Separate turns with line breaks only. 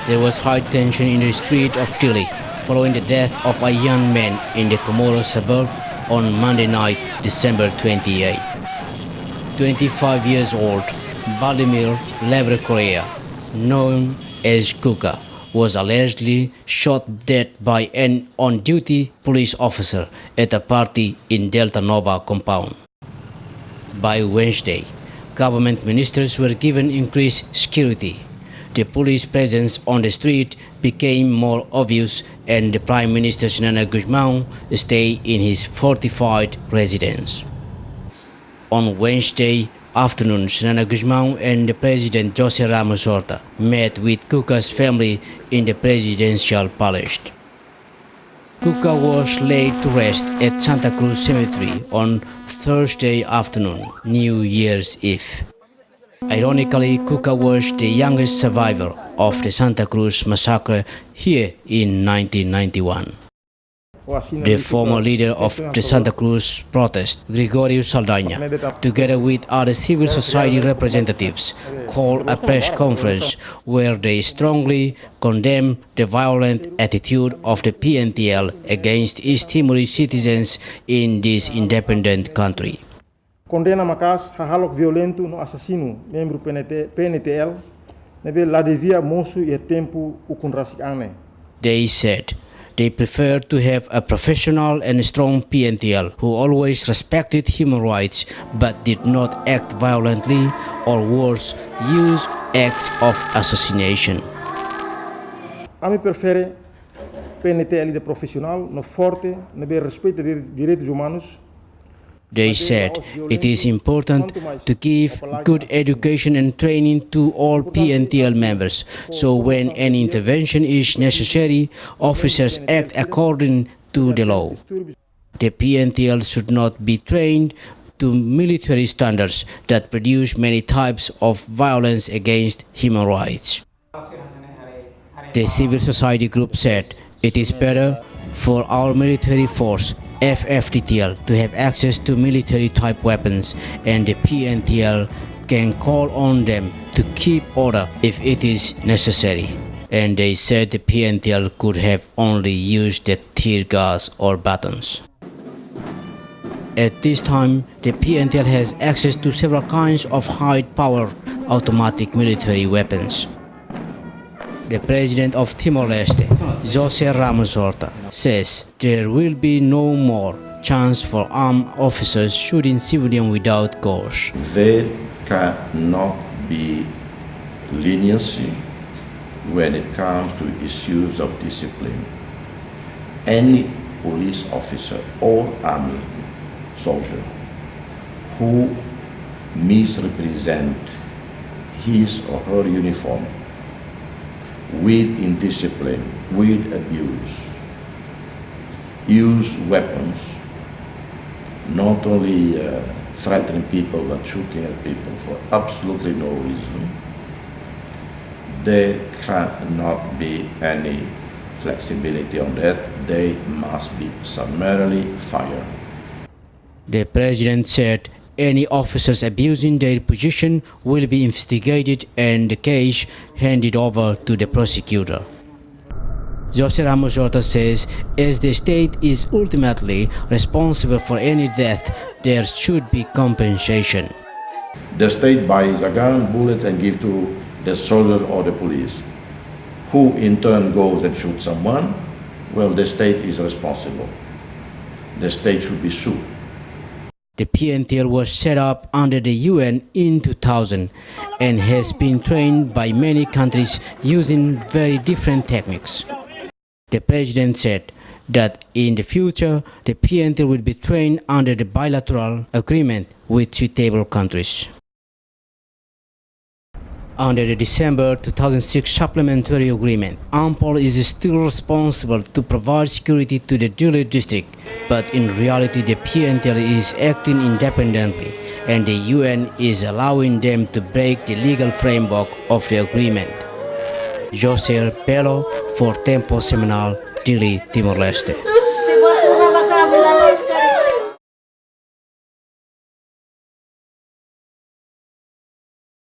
There was high tension in the street of Dili following the death of a young man in the Comoros suburb on Monday night, December 28. 25 years old, Vladimir Korea, known as Kuka, was allegedly shot dead by an on-duty police officer at a party in Delta Nova compound. By Wednesday, government ministers were given increased security. The police presence on the street became more obvious, and the Prime Minister Sinana Guzmão stayed in his fortified residence. On Wednesday afternoon, Sinana Guzmão and the President José Ramos Horta met with Kuka's family in the presidential palace. Kuka was laid to rest at Santa Cruz Cemetery on Thursday afternoon, New Year's Eve. Ironically, Kuka was the youngest survivor of the Santa Cruz massacre here in 1991. The former leader of the Santa Cruz protest, Gregorio Saldaña, together with other civil society representatives, called a press conference where they strongly condemned the violent attitude of the PNTL against East Timorese citizens in this independent country.
Condena macas hahalok violento no assassino membro PNTL nebe la devia mosu e tempo o conrasicane.
They said they prefer to have a professional and strong PNTL who always respected human rights but did not act violently or worse, use acts of assassination.
Ami prefere PNTL de profissional no forte nebe respeito de direitos humanos.
They said it is important to give good education and training to all PNTL members, so when an intervention is necessary, officers act according to the law. The PNTL should not be trained to military standards that produce many types of violence against human rights. The civil society group said it is better for our military force FFTTL to have access to military-type weapons, and the PNTL can call on them to keep order if it is necessary. And they said the PNTL could have only used the tear gas or batons. At this time, the PNTL has access to several kinds of high-powered automatic military weapons. The President of Timor-Leste, José Ramos Horta, says there will be no more chance for armed officers shooting civilians without cause.
There cannot be leniency when it comes to issues of discipline. Any police officer or army soldier who misrepresent his or her uniform with indiscipline, with abuse, use weapons, not only threatening people but shooting at people for absolutely no reason, there cannot be any flexibility on that. They must be summarily fired.
The President said any officers abusing their position will be investigated and the case handed over to the prosecutor. José Ramos Horta says as the state is ultimately responsible for any death, there should be compensation.
The state buys a gun, bullets, and give to the soldier or the police, who in turn goes and shoots someone. Well, the state is responsible. The state should be sued.
The PNTL was set up under the UN in 2000 and has been trained by many countries using very different techniques. The President said that in the future, the PNTL will be trained under the bilateral agreement with suitable countries. Under the December 2006 supplementary agreement, AMPOL is still responsible to provide security to the Dili district, but in reality the PNTL is acting independently and the UN is allowing them to break the legal framework of the agreement. José Pelo for Tempo Semanal, Dili, Timor-Leste.